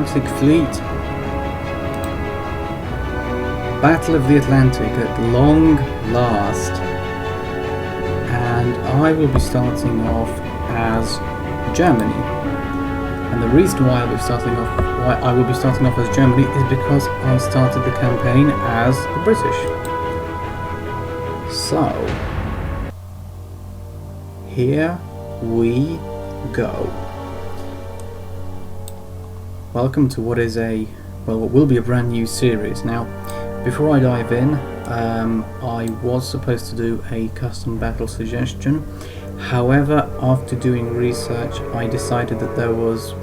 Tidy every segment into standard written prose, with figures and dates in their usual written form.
Atlantic Fleet. Battle of the Atlantic at long last. And I will be starting off as Germany. And the reason why I will be starting off as Germany is because I started the campaign as the British. So here we go. Welcome to what will be a brand new series. Now, before I dive in, I was supposed to do a custom battle suggestion. However, after doing research, I decided that there was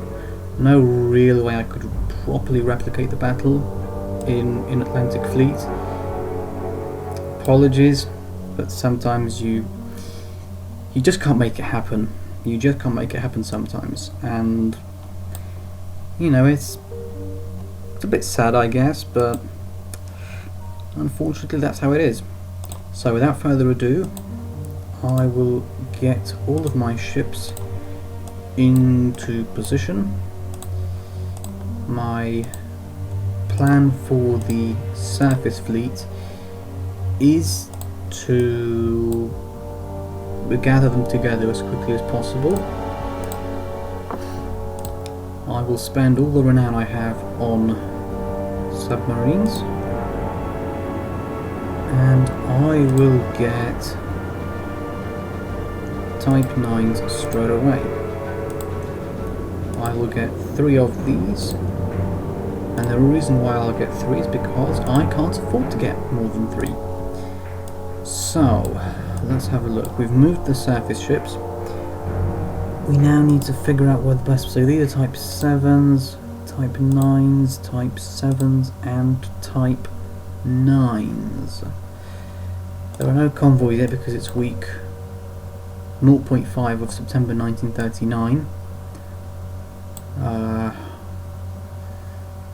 no real way I could properly replicate the battle in Atlantic Fleet. Apologies, but sometimes you just can't make it happen. You just can't make it happen sometimes, and you know, it's a bit sad, I guess, but unfortunately that's how it is. So without further ado, I will get all of my ships into position. My plan for the surface fleet is to gather them together as quickly as possible. I will spend all the renown I have on submarines, and I will get Type 9s straight away. I will get 3 of these, and the reason why I'll get 3 is because I can't afford to get more than 3. So, let's have a look. We've moved the surface ships. We now need to figure out where the best... So these are Type 7s, Type 9s, Type 7s, and Type 9s. There are no convoys yet because it's week 0.5 of September 1939.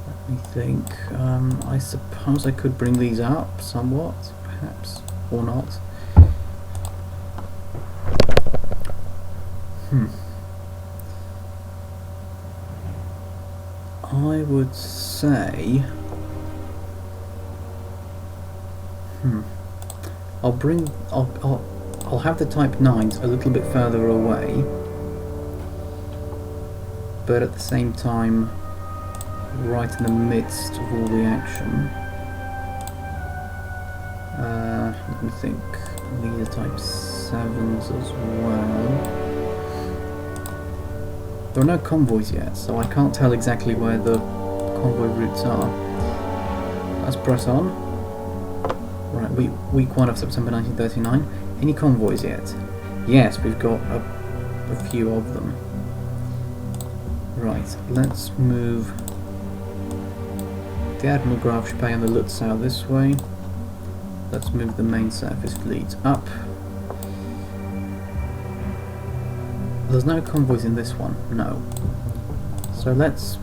Let me think. I suppose I could bring these up somewhat, perhaps, or not. I would say I'll have the Type 9s a little bit further away, but at the same time right in the midst of all the action. Let me think. These are Type 7s as well. There are no convoys yet, so I can't tell exactly where the convoy routes are. Let's press on. Right, week 1 of September 1939. Any convoys yet? Yes, we've got a few of them. Right, let's move the Admiral Grafspee and the Lutzow this way. Let's move the main surface fleet up. There's no convoys in this one, no. So let's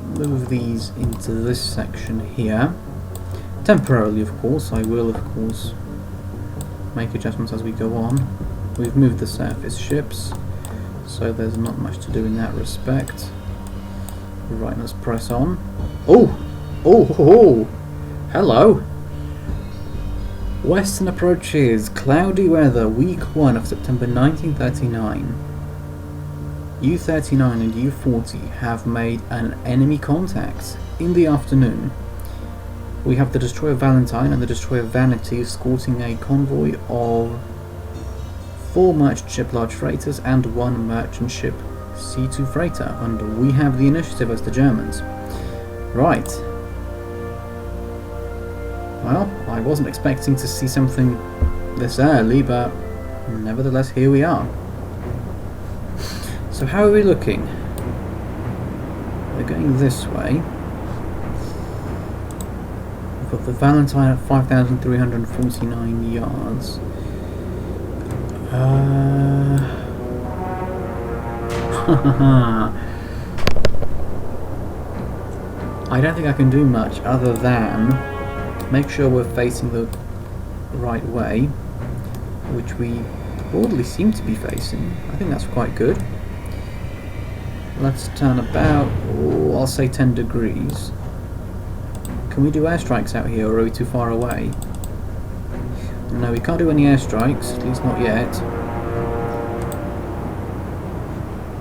move these into this section here. Temporarily, of course. I will, of course, make adjustments as we go on. We've moved the surface ships, so there's not much to do in that respect. Right, let's press on. Oh! Hello! Western approaches, cloudy weather, week 1 of September 1939. U-39 and U-40 have made an enemy contact in the afternoon. We have the destroyer Valentine and the destroyer Vanity escorting a convoy of 4 merchant ship large freighters and 1 merchant ship C2 freighter, and we have the initiative as the Germans. Right. Well, I wasn't expecting to see something this early, but nevertheless, here we are. So how are we looking? We're going this way. We've got the Valentine at 5,349 yards. I don't think I can do much other than make sure we're facing the right way, which we broadly seem to be facing. I think that's quite good. Let's turn about, oh, I'll say 10 degrees. Can we do airstrikes out here, or are we too far away? No, we can't do any airstrikes, at least not yet.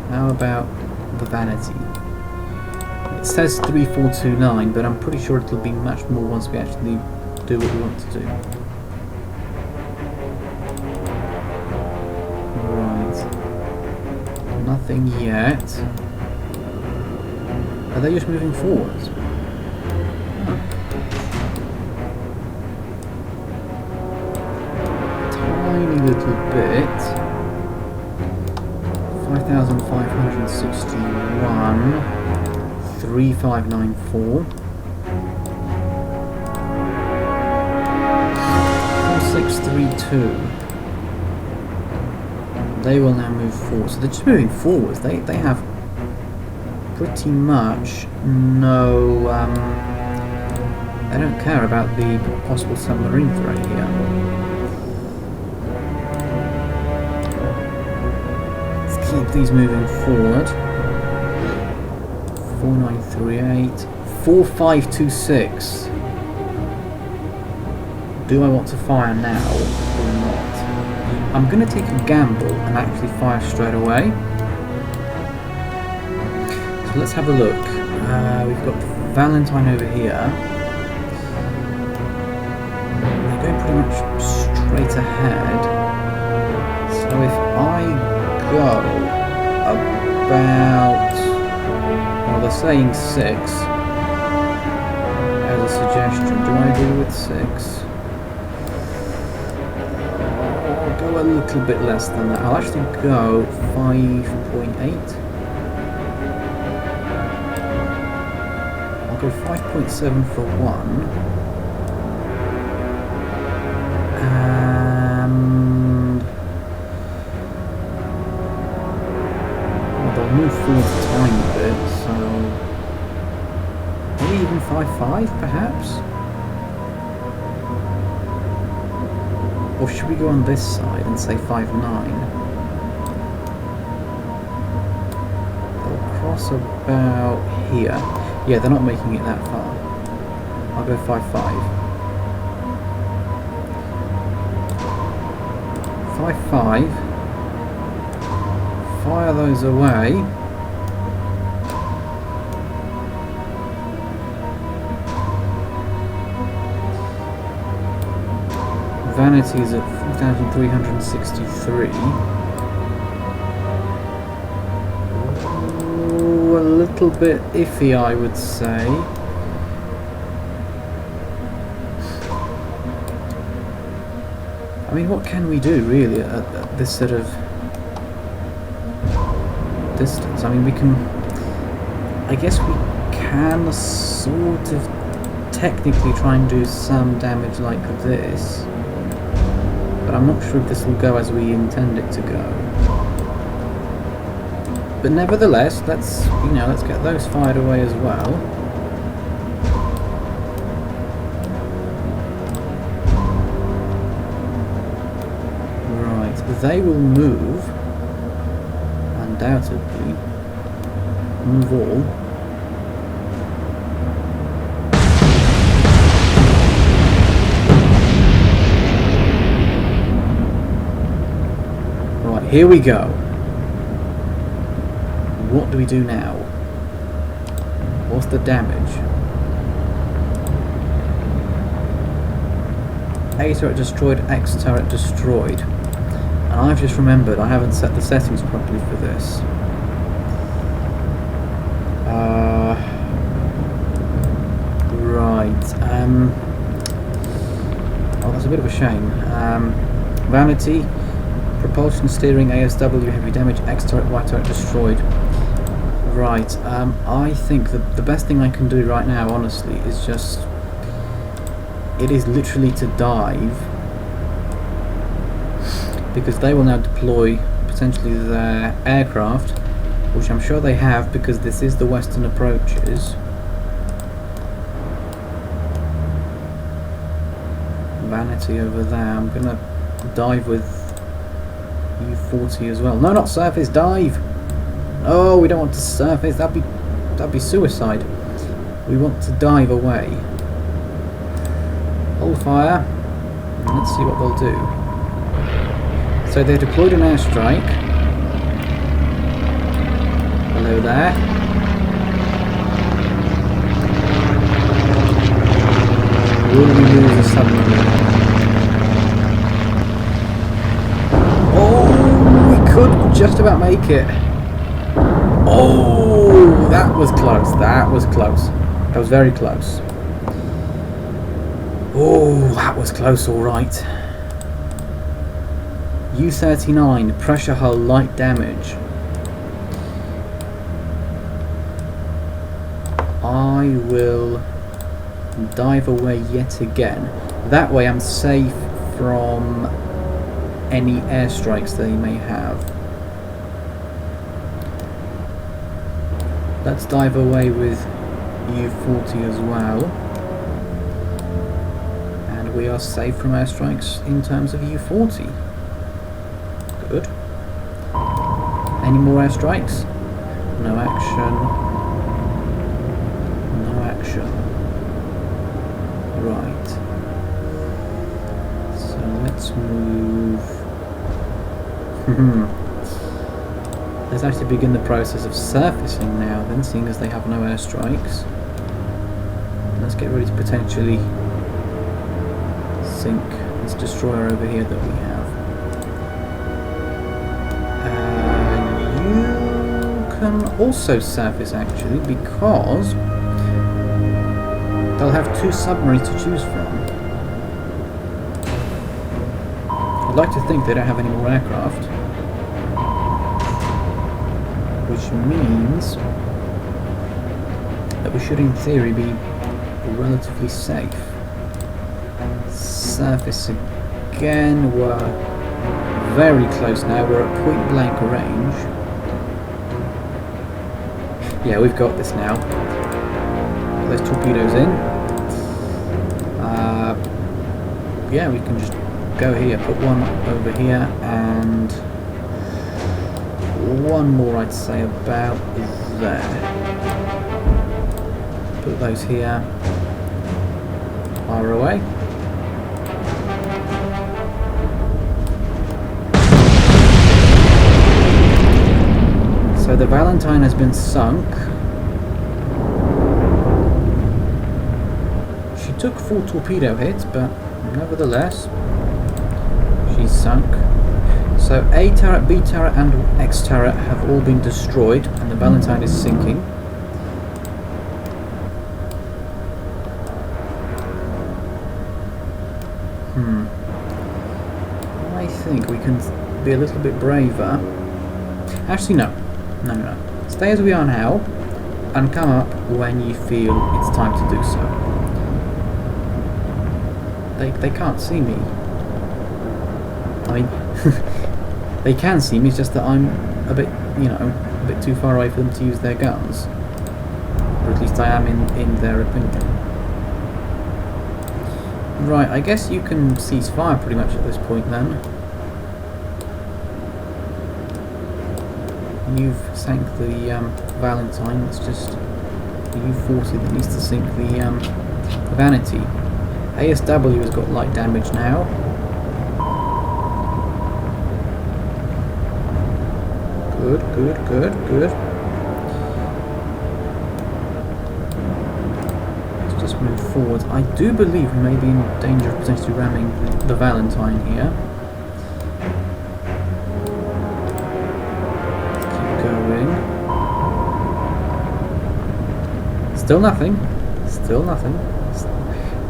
How about the Vanity? It says 3429, but I'm pretty sure it'll be much more once we actually do what we want to do. Right. Nothing yet. Are they just moving forwards? Oh. Tiny little bit. 5,561. 3594. 4632. They will now move forward. So they're just moving forwards. They have pretty much no. They don't care about the possible submarine threat here. Let's keep these moving forward. 4938. 4526. Do I want to fire now or not? I'm going to take a gamble and actually fire straight away. So let's have a look. We've got Valentine over here. They're going pretty much straight ahead. So if I go about, well, they're saying 6 as a suggestion. Do I agree with 6? I'll go a little bit less than that. I'll actually go 5.8. I'll go 5.7 for 1. And well, they'll move forward a tiny bit, so maybe even 5.5 perhaps? Or should we go on this side and say 5.9? They'll cross about here. Yeah, they're not making it that far. I'll go 5.5. 5.5. Fire those away. Vanity's at 4,363. Ooh, a little bit iffy, I would say. I mean, what can we do really at this sort of distance? I mean, we can. I guess we can sort of technically try and do some damage like this. But I'm not sure if this will go as we intend it to go. But nevertheless, let's get those fired away as well. Right, they will move, undoubtedly. Move all. Here we go. What do we do now? What's the damage? A turret destroyed, X turret destroyed. And I've just remembered I haven't set the settings properly for this. Right. Oh, that's a bit of a shame. Vanity. Propulsion, steering, ASW, heavy damage, X turret, Y turret destroyed. Right, I think that the best thing I can do right now, honestly, is just... It is literally to dive. Because they will now deploy, potentially, their aircraft, which I'm sure they have, because this is the western approaches. Vanity over there, I'm gonna dive with U40 as well. No, not surface, dive! Oh, we don't want to surface. That'd be suicide. We want to dive away. Hold fire. And let's see what they'll do. So they've deployed an airstrike. Hello there. Will we lose a submarine? Oh, we could just about make it. Oh, that was close. That was close. That was very close. Oh, that was close, alright. U-39, pressure hull light damage. I will dive away yet again. That way I'm safe from any airstrikes they may have. Let's dive away with U-40 as well. And we are safe from airstrikes in terms of U-40. Good. Any more airstrikes? No action. No action. Right. So let's move. Let's actually begin the process of surfacing now then, seeing as they have no airstrikes. Let's get ready to potentially sink this destroyer over here that we have. You can also surface actually, because they'll have two submarines to choose from. I'd like to think they don't have any more aircraft, which means that we should in theory be relatively safe. Surface again, we're very close now, we're at point blank range. Yeah, we've got this now. Put those torpedoes in. Yeah, we can just go here, put one over here, and one more I'd say about there. Put those here. Fire away. So the Valentine has been sunk. She took 4 torpedo hits, but nevertheless, she's sunk. So A turret, B turret and X turret have all been destroyed, and the Valentine is sinking. I think we can be a little bit braver. Actually, no. No. Stay as we are now, and come up when you feel it's time to do so. They can't see me. I mean, they can see me, it's just that I'm a bit, a bit too far away for them to use their guns. Or at least I am in their opinion. Right, I guess you can cease fire pretty much at this point then. You've sank the Valentine, it's just the U-40 that needs to sink the Vanity. ASW has got light damage now. Good. Let's just move forward. I do believe we may be in danger of potentially ramming the Valentine here. Keep going. Still nothing.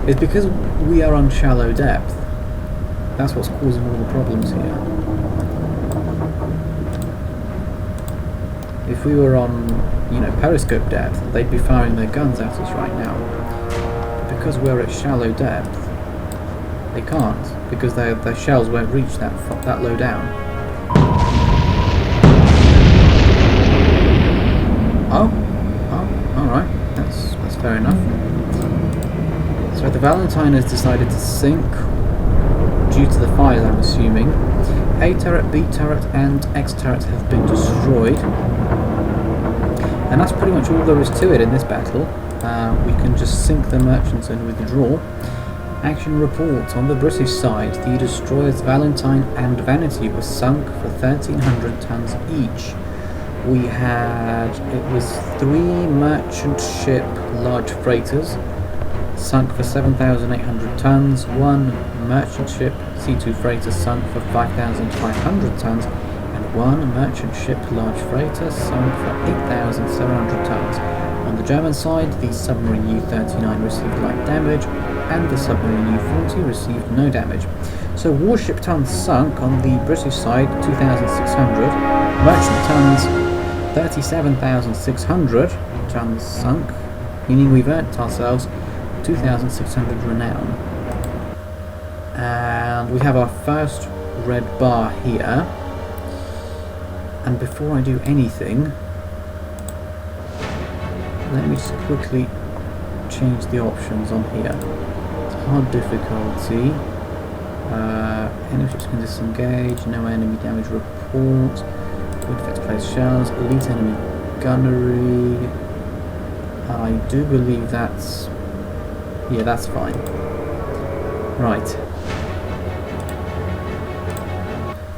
It's because we are on shallow depth. That's what's causing all the problems here. If we were on, periscope depth, they'd be firing their guns at us right now. But because we're at shallow depth, they can't, because their shells won't reach that low down. Oh, alright, that's fair enough. So the Valentine has decided to sink due to the fires, I'm assuming. A turret, B turret and X turret have been destroyed. And that's pretty much all there is to it in this battle. We can just sink the merchants and withdraw. Action report. On the British side, the destroyers Valentine and Vanity were sunk for 1,300 tons each. We had, it was 3 merchant ship large freighters sunk for 7,800 tons, 1 merchant ship C2 freighter sunk for 5,500 tons, and 1 merchant ship large freighter sunk for 8,700 tons. On the German side, the submarine U-39 received light damage, and the submarine U-40 received no damage. So warship tons sunk on the British side, 2,600, merchant tons 37,600 tons sunk, meaning we've earned ourselves 2,600 renown. And we have our first red bar here. And before I do anything, let me just quickly change the options on here. Hard difficulty. Enemy ships can disengage, no enemy damage report. Infect place shells, elite enemy gunnery. I do believe that's... yeah, that's fine. Right.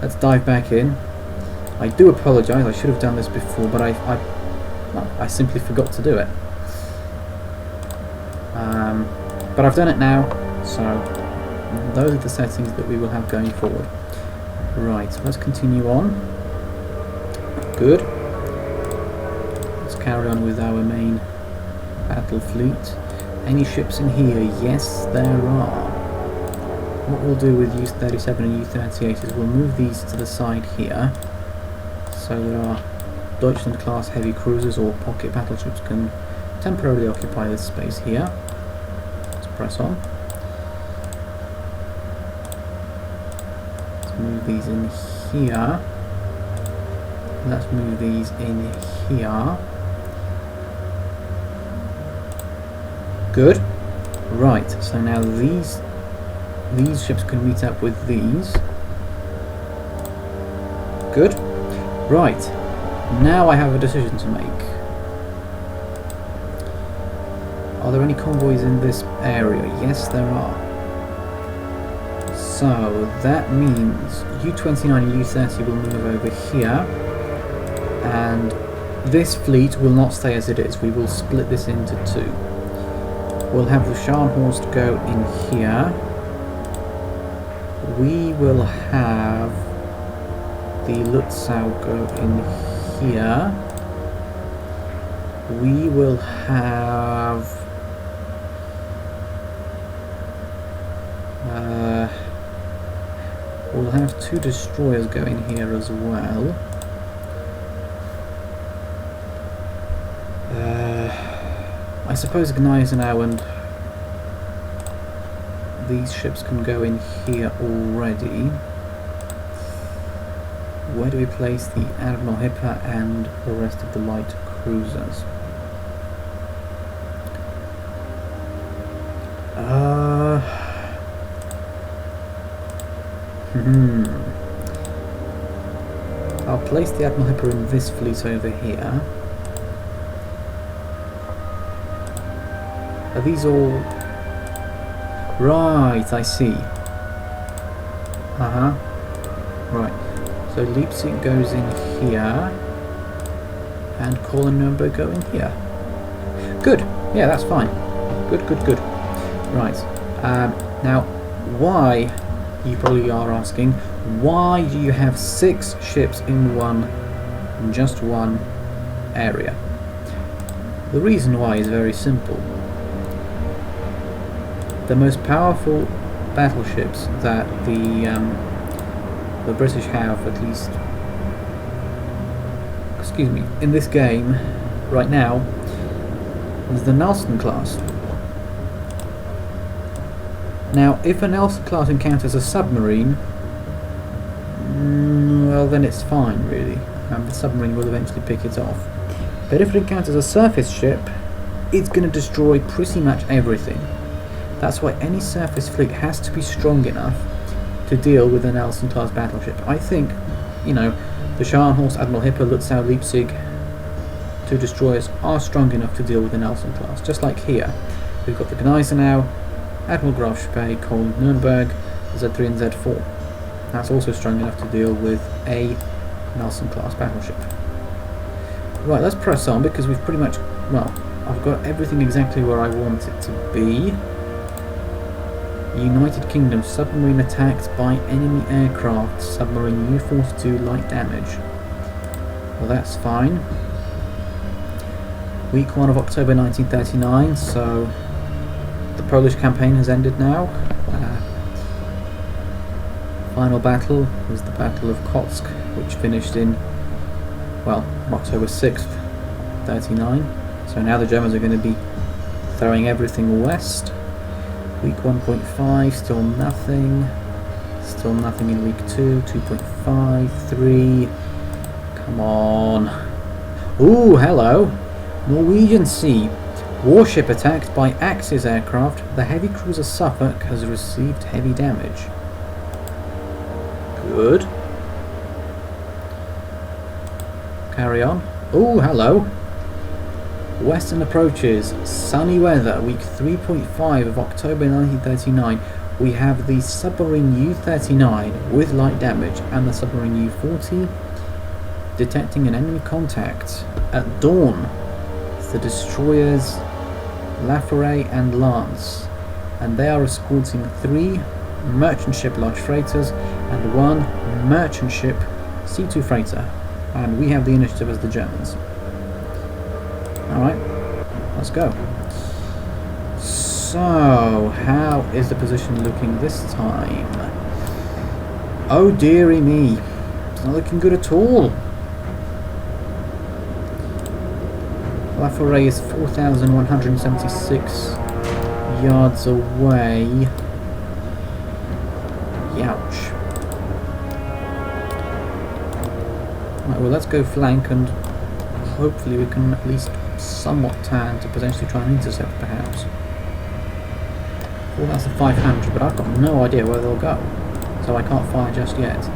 Let's dive back in. I do apologise, I should have done this before, but I simply forgot to do it. But I've done it now, so those are the settings that we will have going forward. Right, let's continue on. Good. Let's carry on with our main battle fleet. Any ships in here? Yes, there are. What we'll do with U-37 and U-38 is we'll move these to the side here, so that our Deutschland class heavy cruisers or pocket battleships can temporarily occupy this space here. Let's press on. Let's move these in here. Let's move these in here. Good. Right, so now these ships can meet up with these. Good. Right. Now I have a decision to make. Are there any convoys in this area? Yes, there are. So that means U-29 and U-30 will move over here. And this fleet will not stay as it is. We will split this into 2. We'll have the Scharnhorst go in here. We will have the Lutzow go in here. We will have we'll have 2 destroyers go in here as well. I suppose Gneisenau and these ships can go in here already. Where do we place the Admiral Hipper and the rest of the light cruisers? I'll place the Admiral Hipper in this fleet over here. Are these all... right, I see. Right. So Leipzig goes in here, and Kohlenberg go in here. Good. Yeah, that's fine. Good, good, good. Right. Now, why, you probably are asking, why do you have 6 ships in just one area? The reason why is very simple. The most powerful battleships that the British have, at least, excuse me, in this game right now, is the Nelson class. Now, if a Nelson class encounters a submarine, well, then it's fine, really. The submarine will eventually pick it off. But if it encounters a surface ship, it's going to destroy pretty much everything. That's why any surface fleet has to be strong enough to deal with a Nelson class battleship. I think, you know, the Scharnhorst, Admiral Hipper, Lutzow, Leipzig, two destroyers are strong enough to deal with the Nelson class. Just like here, we've got the Gneisenau, Admiral Graf Spee, Cole, Nürnberg, Z3 and Z4. That's also strong enough to deal with a Nelson class battleship. Right, let's press on because we've pretty much, well, I've got everything exactly where I want it to be. United Kingdom, submarine attacked by enemy aircraft, submarine U-42 light damage. Well, that's fine. Week 1 of October 1939, so the Polish campaign has ended now. Final battle was the Battle of Kotsk, which finished in, well, October 6th, 39. So now the Germans are going to be throwing everything west. Week 1.5, still nothing. Still nothing in week 2, 2.5, 3. Come on. Ooh, hello. Norwegian Sea. Warship attacked by Axis aircraft. The heavy cruiser Suffolk has received heavy damage. Good. Carry on. Oh, hello. Western approaches. Sunny weather. Week 3.5 of October 1939. We have the submarine U-39 with light damage and the submarine U-40 detecting an enemy contact. At dawn, it's the destroyers Laforet and Lance, and they are escorting 3 merchant ship large freighters and 1 merchant ship C2 freighter, and we have the initiative as the Germans. Alright, let's go. So, how is the position looking this time? Oh dearie me, it's not looking good at all. Laforet is 4,176 yards away. Youch. Right, well, let's go flank and hopefully we can at least somewhat turn to potentially try and intercept, perhaps. 4,500, but I've got no idea where they'll go, so I can't fire just yet.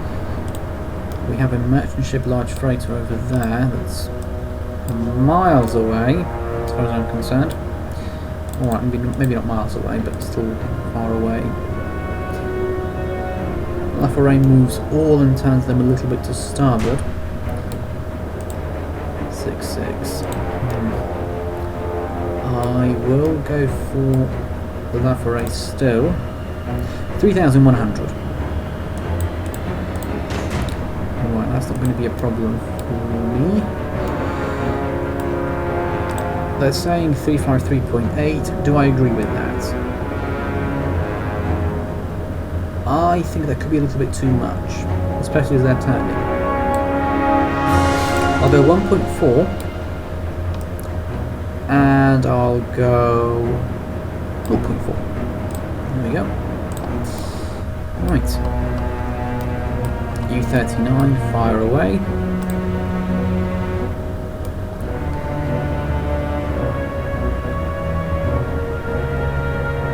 We have a merchant ship large freighter over there that's miles away, as far as I'm concerned. Alright, maybe not miles away, but still far away. Laforet moves all and turns them a little bit to starboard. 6-6. I will go for the Laforet still. 3,100. Alright, that's not going to be a problem for me. They're saying 353.8. Do I agree with that? I think that could be a little bit too much, especially as they're turning. I'll go 1.4 and I'll go 0.4. There we go. Right. U-39, fire away.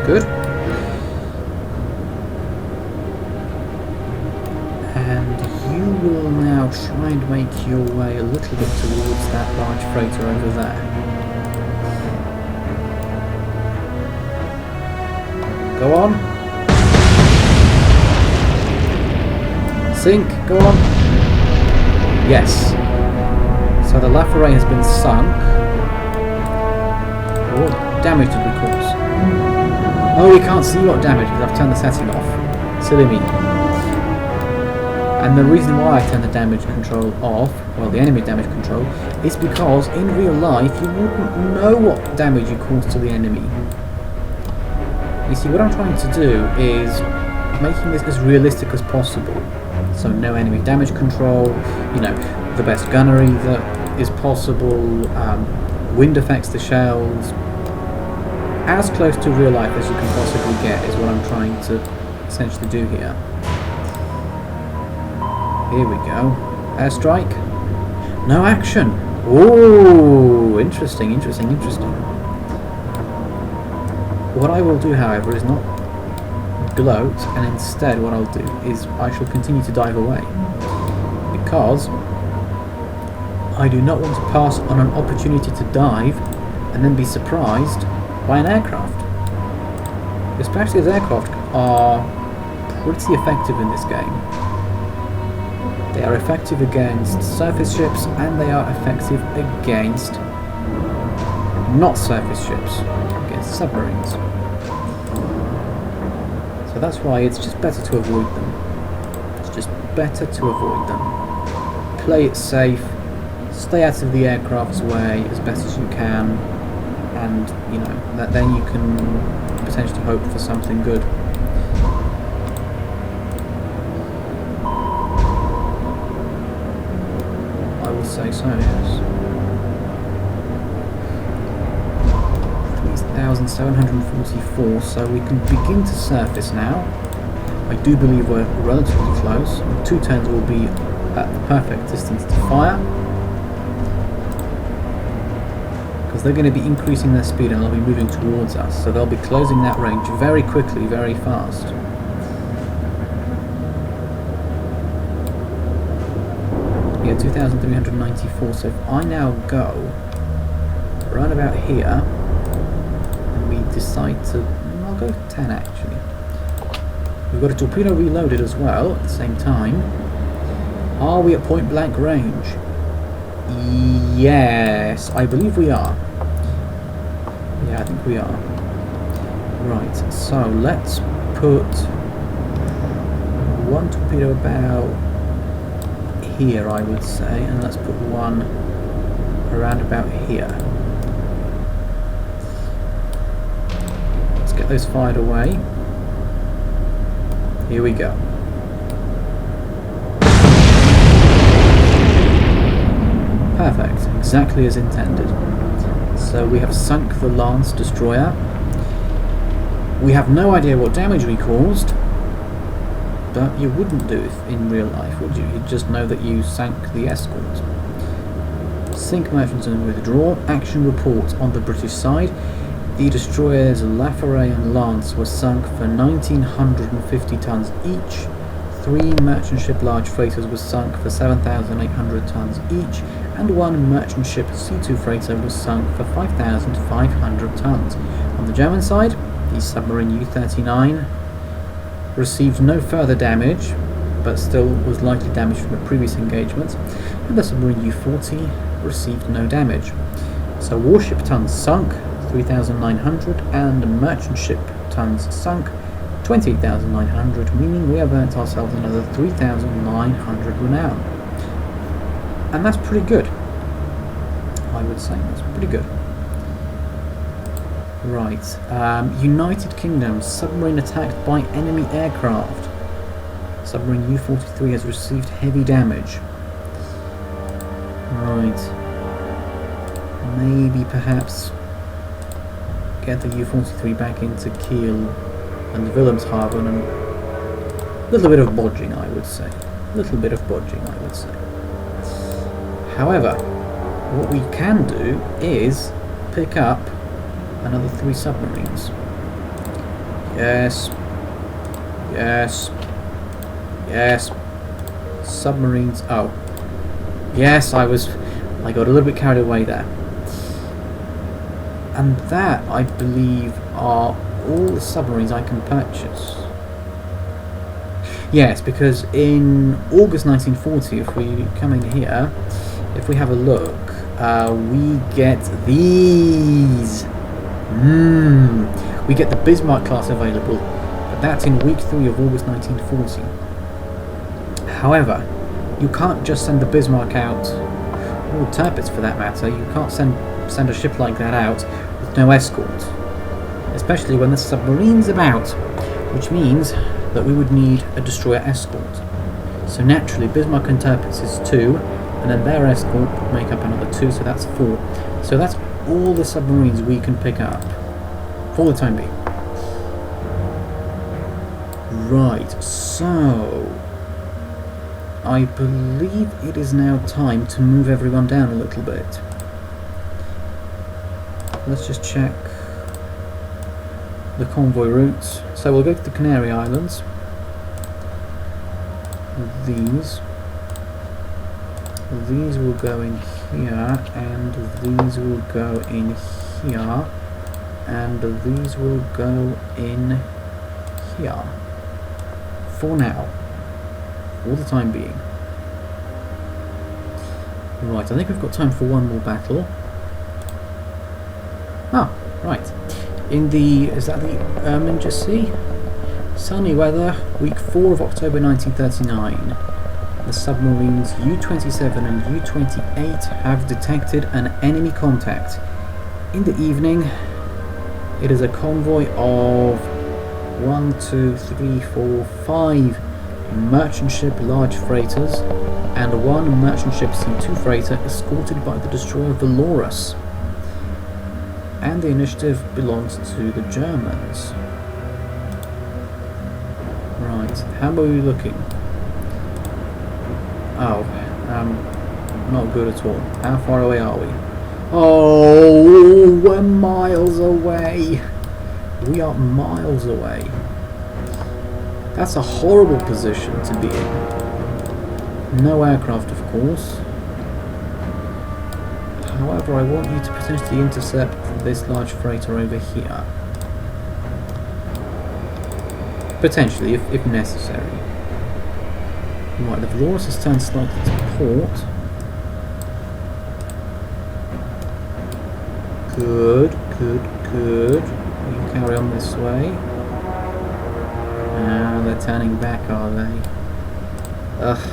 Good. And you will now try and make your way a little bit towards that large freighter over there. Go on. Sink, go on. Yes. So the Laforet has been sunk. What damage did we cause? Oh, we can't see what damage because I've turned the setting off. Silly me. And the reason why I turned the damage control off, well, the enemy damage control, is because in real life you wouldn't know what damage you caused to the enemy. You see, what I'm trying to do is making this as realistic as possible. So no enemy damage control, you know, the best gunnery that is possible, wind affects the shells, as close to real life as you can possibly get is what I'm trying to essentially do here. Here we go. Airstrike. No action. Oh, interesting, interesting, interesting. What I will do, however, is not gloat, and instead what I'll do is I shall continue to dive away. Because I do not want to pass on an opportunity to dive and then be surprised by an aircraft. Especially as aircraft are pretty effective in this game. They are effective against surface ships and they are effective against not surface ships, against submarines. So that's why it's just better to avoid them. It's just better to avoid them. Play it safe, stay out of the aircraft's way as best as you can, and you know, that then you can potentially hope for something good. I would say so, yes. 3,744, so we can begin to surface now. I do believe we're relatively close. In 2 turns we'll be at the perfect distance to fire, because they're going to be increasing their speed and they'll be moving towards us, so they'll be closing that range very quickly, very fast. Yeah, 2,394, so if I now go around about here, and we decide to... I'll go 10 actually. We've got a torpedo reloaded as well at the same time. Are we at point blank range? Yes, I believe we are. Yeah, I think we are. Right, so let's put one torpedo about here, I would say, and let's put one around about here. Let's get those fired away. Here we go. Perfect, exactly as intended. So we have sunk the Lance destroyer. We have no idea what damage we caused, but you wouldn't do it in real life, would you? You'd just know that you sank the escort. Sink merchants and withdraw. Action report on the British side. The destroyers Laforet and Lance were sunk for 1,950 tons each. 3 merchant ship large freighters were sunk for 7,800 tons each, and 1 merchant ship C2 freighter was sunk for 5,500 tons. On the German side, the submarine U-39 received no further damage, but still was likely damaged from a previous engagement, and the submarine U-40 received no damage. So warship tons sunk, 3,900, and merchant ship tons sunk, 28,900, meaning we have earned ourselves another 3,900 renown. And that's pretty good. I would say that's pretty good. Right, United Kingdom, submarine attacked by enemy aircraft. Submarine U-43 has received heavy damage. Right. Maybe perhaps get the U-43 back into Kiel and Wilhelmshaven, and a little bit of bodging, I would say. A little bit of bodging, I would say. However, what we can do is pick up another 3 submarines. Yes. Yes. Yes. Submarines. Oh. Yes, I got a little bit carried away there. And that, I believe, are all the submarines I can purchase. Yes, because in August 1940, if we come in here, if we have a look, we get these. We get the Bismarck class available, but that's in week 3 of August 1940. However, you can't just send the Bismarck out, or Tirpitz for that matter. You can't send a ship like that out with no escort, especially when the submarine's about, which means that we would need a destroyer escort. So naturally, Bismarck and Tirpitz is 2, and then their escort would make up another 2, so that's 4. So that's all the submarines we can pick up for the time being. Right, so I believe it is now time to move everyone down a little bit. Let's just check the convoy routes. So we'll go to the Canary Islands. These will go in here, and these will go in here, and these will go in here. For now. For the time being. Right, I think we've got time for one more battle. Ah, right. In the... is that the Erminger Sea? Sunny weather, week 4 of October 1939. The submarines U-27 and U-28 have detected an enemy contact. In the evening, it is a convoy of 1, 2, 3, 4, 5 merchant ship large freighters and 1 merchant ship C2 freighter escorted by the destroyer Valorous. And the initiative belongs to the Germans. Right, how are we looking? Oh, not good at all. How far away are we? Oh, we're miles away. We are miles away. That's a horrible position to be in. No aircraft, of course. However, I want you to potentially intercept this large freighter over here. Potentially, if necessary. Right, the Valorous has turned slightly to port. Good, good, good. We can carry on this way. Ah, they're turning back, are they? Ugh.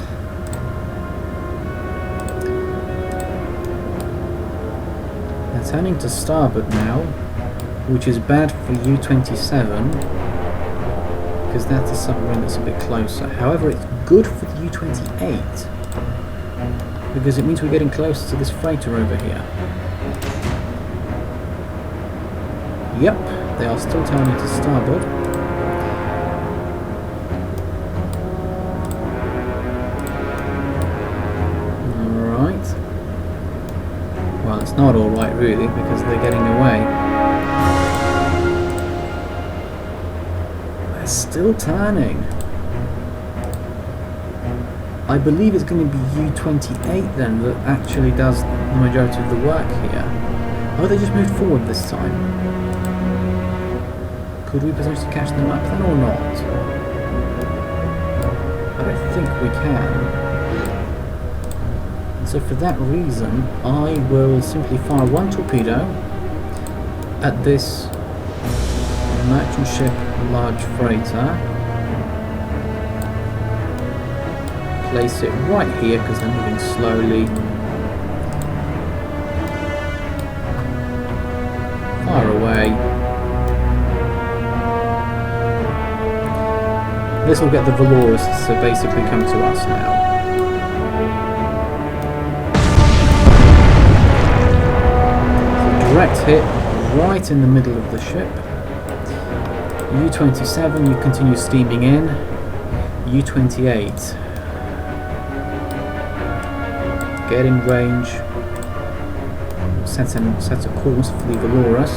They're turning to starboard now, which is bad for U-27. Because that's a submarine that's a bit closer. However, it's good for the U-28 because it means we're getting closer to this freighter over here. Yep, they are still turning to starboard. Alright. Well, it's not alright really because they're getting away. Still turning. I believe it's going to be U-28 then that actually does the majority of the work here. Oh, they just moved forward this time. Could we potentially catch them up then or not? I don't think we can. And so for that reason, I will simply fire 1 torpedo at this merchant ship large freighter. Place it right here because they're moving slowly. Fire away. This will get the Valorous to basically come to us now. So direct hit right in the middle of the ship. U-27, you continue steaming in. U-28. Get in range. Set a course for the Valorous.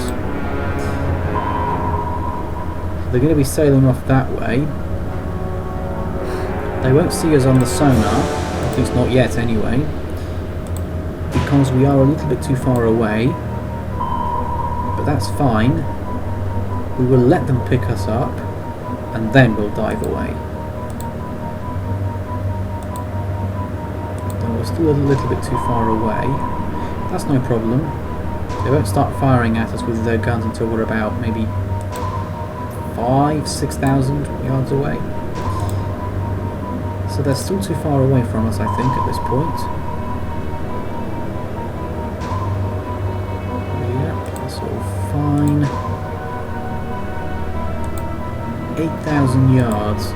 They're going to be sailing off that way. They won't see us on the sonar, at least not yet anyway, because we are a little bit too far away. But that's fine. We will let them pick us up, and then we'll dive away. And we're still a little bit too far away. That's no problem. They won't start firing at us with their guns until we're about maybe 5,000–6,000 yards away. So they're still too far away from us, I think, at this point. Yep, that's all fine. 8,000 yards,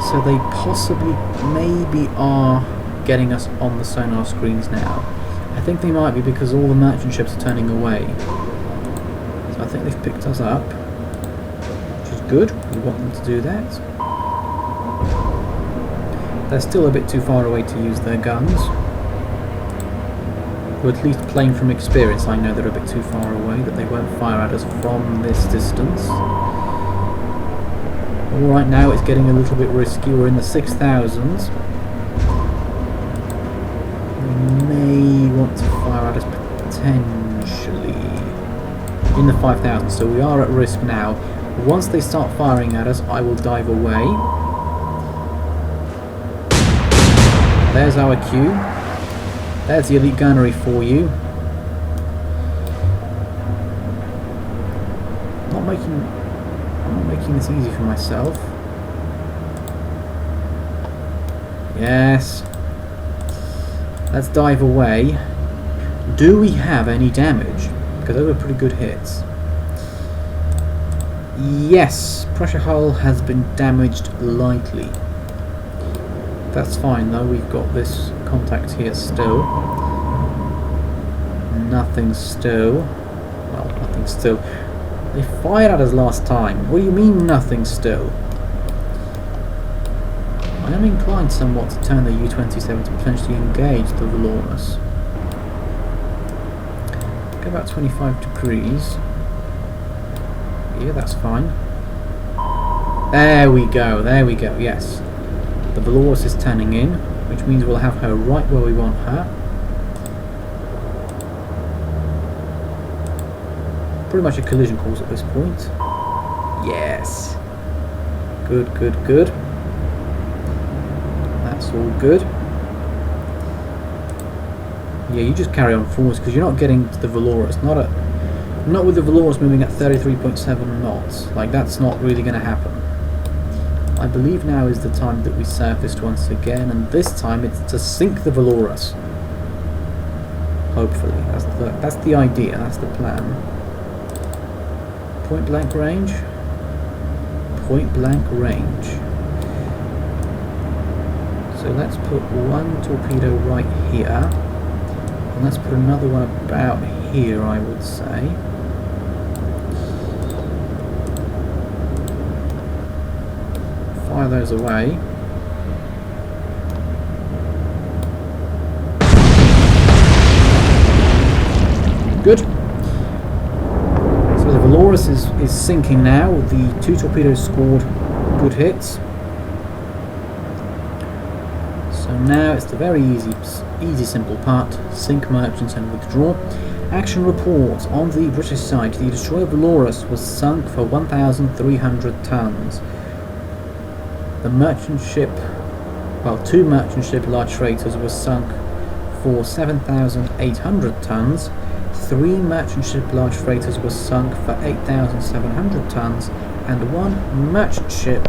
so they possibly maybe are getting us on the sonar screens now. I think they might be because all the merchant ships are turning away, so I think they've picked us up, which is good. We want them to do that. They're still a bit too far away to use their guns, or at least playing from experience I know they're a bit too far away, that they won't fire at us from this distance. Right now it's getting a little bit risky. We're in the 6,000s. We may want to fire at us potentially in the 5,000, so we are at risk now. Once they start firing at us, I will dive away. There's our cue. There's the elite gunnery for you. I'm not making this easy for myself. Yes. Let's dive away. Do we have any damage? Because those were pretty good hits. Yes, pressure hull has been damaged lightly. That's fine though, we've got this contact here still. Nothing still. Well, nothing still. They fired at us last time. What do you mean nothing still? I am inclined somewhat to turn the U-27 to potentially engage the Valorous. Go about 25 degrees. Yeah, that's fine. There we go, yes. The Valorous is turning in, which means we'll have her right where we want her. Pretty much a collision course at this point. Yes. Good, good, good. That's all good. Yeah, you just carry on forwards because you're not getting to the Valorous. Not with the Valorous moving at 33.7 knots. Like, that's not really going to happen. I believe now is the time that we surfaced once again, and this time it's to sink the Valorous. Hopefully, that's the idea. That's the plan. Point blank range. Point blank range. So let's put one torpedo right here, and let's put another one about here, I would say. Fire those away. Good. So the Valorous is sinking now. The two torpedoes scored good hits. So now it's the very easy simple part. Sink merchants and withdraw. Action reports. On the British side, the destroyer Valorous was sunk for 1,300 tons. The merchant ship, well, two merchant ship large freighters were sunk for 7,800 tons. Three merchant ship large freighters were sunk for 8,700 tons, and one merchant ship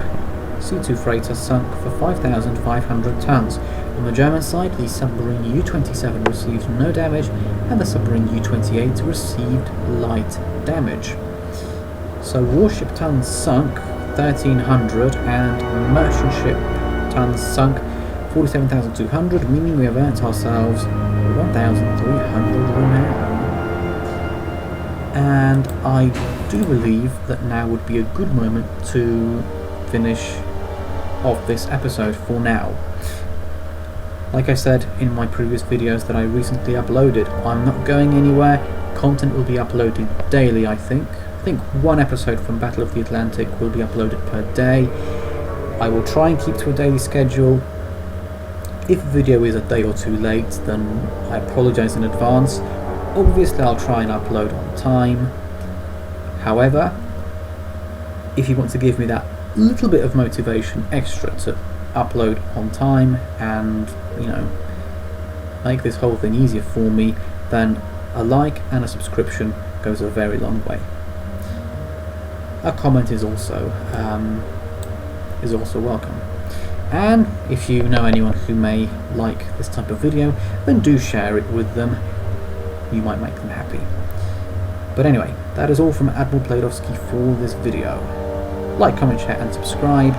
C2 freighter sunk for 5,500 tons. On the German side, the submarine U-27 received no damage, and the submarine U-28 received light damage. So warship tons sunk 1,300 and merchant ship tons sunk 47,200, meaning we have earned ourselves 1,300 renown. And I do believe that now would be a good moment to finish off this episode for now. Like I said in my previous videos that I recently uploaded, I'm not going anywhere. Content will be uploaded daily, I think. I think one episode from Battle of the Atlantic will be uploaded per day. I will try and keep to a daily schedule. If a video is a day or two late, then I apologise in advance. Obviously I'll try and upload on time. However, if you want to give me that little bit of motivation extra to upload on time and, you know, make this whole thing easier for me, then a like and a subscription goes a very long way. A comment is also welcome. And if you know anyone who may like this type of video, then do share it with them. You might make them happy. But anyway, that is all from Admiral Playerovski for this video. Like, comment, share and subscribe.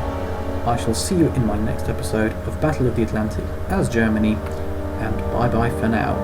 I shall see you in my next episode of Battle of the Atlantic as Germany, and bye bye for now.